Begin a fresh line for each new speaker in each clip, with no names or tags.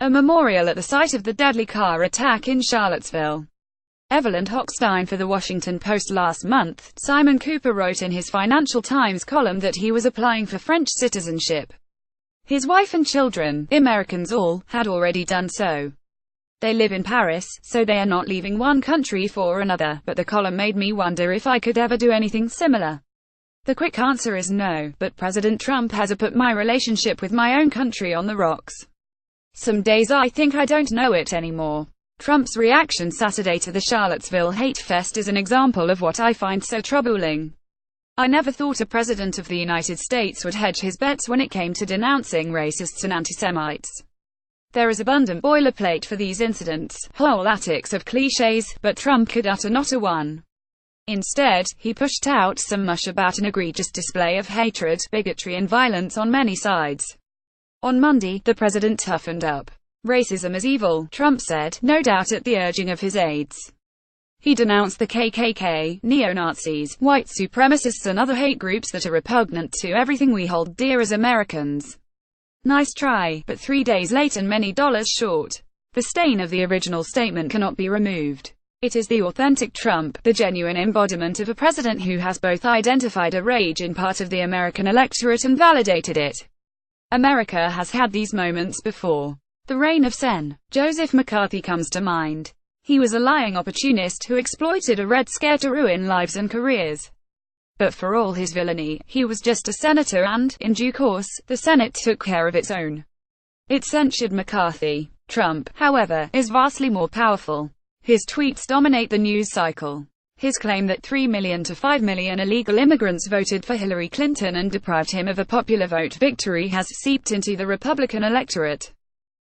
a memorial at the site of the deadly car attack in Charlottesville. Evelyn Hochstein for The Washington Post last month. Simon Cooper wrote in his Financial Times column that he was applying for French citizenship. His wife and children, Americans all, had already done so. They live in Paris, so they are not leaving one country for another, but the column made me wonder if I could ever do anything similar. The quick answer is no, but President Trump has put my relationship with my own country on the rocks. Some days I think I don't know it anymore. Trump's reaction Saturday to the Charlottesville hate fest is an example of what I find so troubling. I never thought a president of the United States would hedge his bets when it came to denouncing racists and anti-Semites. There is abundant boilerplate for these incidents, whole attics of cliches, but Trump could utter not a one. Instead, he pushed out some mush about an egregious display of hatred, bigotry and violence on many sides. On Monday, the president toughened up. Racism is evil, Trump said, no doubt at the urging of his aides. He denounced the KKK, neo-Nazis, white supremacists and other hate groups that are repugnant to everything we hold dear as Americans. Nice try, but 3 days late and many dollars short. The stain of the original statement cannot be removed. It is the authentic Trump, the genuine embodiment of a president who has both identified a rage in part of the American electorate and validated it. America has had these moments before. The reign of Sen. Joseph McCarthy comes to mind. He was a lying opportunist who exploited a Red Scare to ruin lives and careers. But for all his villainy, he was just a senator and, in due course, the Senate took care of its own. It censured McCarthy. Trump, however, is vastly more powerful. His tweets dominate the news cycle. His claim that 3 million to 5 million illegal immigrants voted for Hillary Clinton and deprived him of a popular vote victory has seeped into the Republican electorate.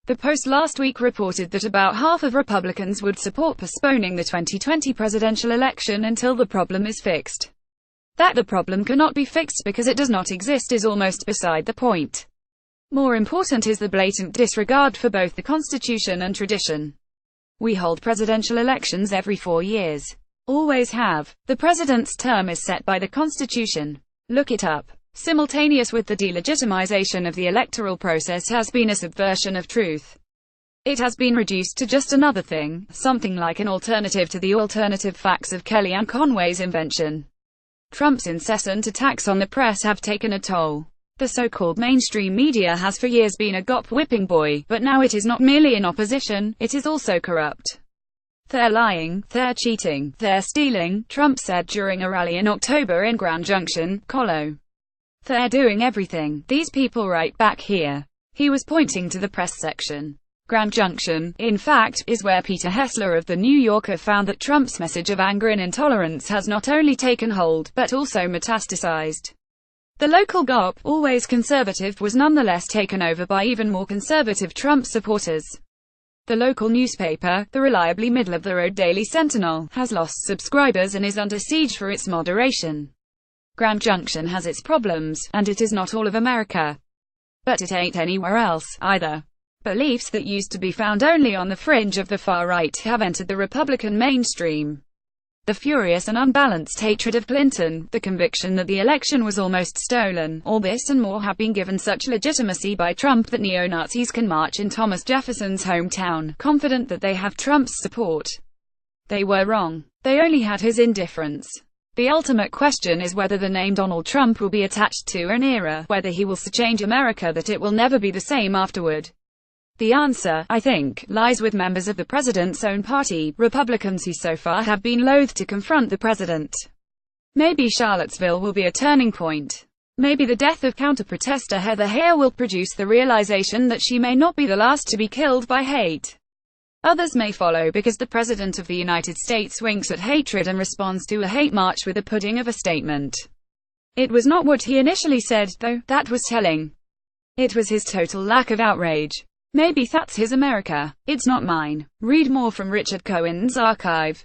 The Post last week reported that about half of Republicans would support postponing the 2020 presidential election until the problem is fixed. That the problem cannot be fixed because it does not exist is almost beside the point. More important is the blatant disregard for both the Constitution and tradition. We hold presidential elections every 4 years. Always have. The president's term is set by the Constitution. Look it up. Simultaneous with the delegitimization of the electoral process has been a subversion of truth. It has been reduced to just another thing, something like an alternative to the alternative facts of Kellyanne Conway's invention. Trump's incessant attacks on the press have taken a toll. The so-called mainstream media has for years been a gop-whipping boy, but now it is not merely in opposition, it is also corrupt. They're lying, they're cheating, they're stealing, Trump said during a rally in October in Grand Junction, Colo. They're doing everything, these people right back here. He was pointing to the press section. Grand Junction, in fact, is where Peter Hessler of The New Yorker found that Trump's message of anger and intolerance has not only taken hold, but also metastasized. The local GOP, always conservative, was nonetheless taken over by even more conservative Trump supporters. The local newspaper, the reliably middle-of-the-road Daily Sentinel, has lost subscribers and is under siege for its moderation. Grand Junction has its problems, and it is not all of America. But it ain't anywhere else, either. Beliefs that used to be found only on the fringe of the far right have entered the Republican mainstream. The furious and unbalanced hatred of Clinton, the conviction that the election was almost stolen, all this and more have been given such legitimacy by Trump that neo-Nazis can march in Thomas Jefferson's hometown, confident that they have Trump's support. They were wrong. They only had his indifference. The ultimate question is whether the name Donald Trump will be attached to an era, whether he will so change America that it will never be the same afterward. The answer, I think, lies with members of the president's own party, Republicans who so far have been loath to confront the president. Maybe Charlottesville will be a turning point. Maybe the death of counter-protester Heather Heyer will produce the realization that she may not be the last to be killed by hate. Others may follow because the President of the United States winks at hatred and responds to a hate march with the pudding of a statement. It was not what he initially said, though, that was telling. It was his total lack of outrage. Maybe that's his America. It's not mine. Read more from Richard Cohen's archive.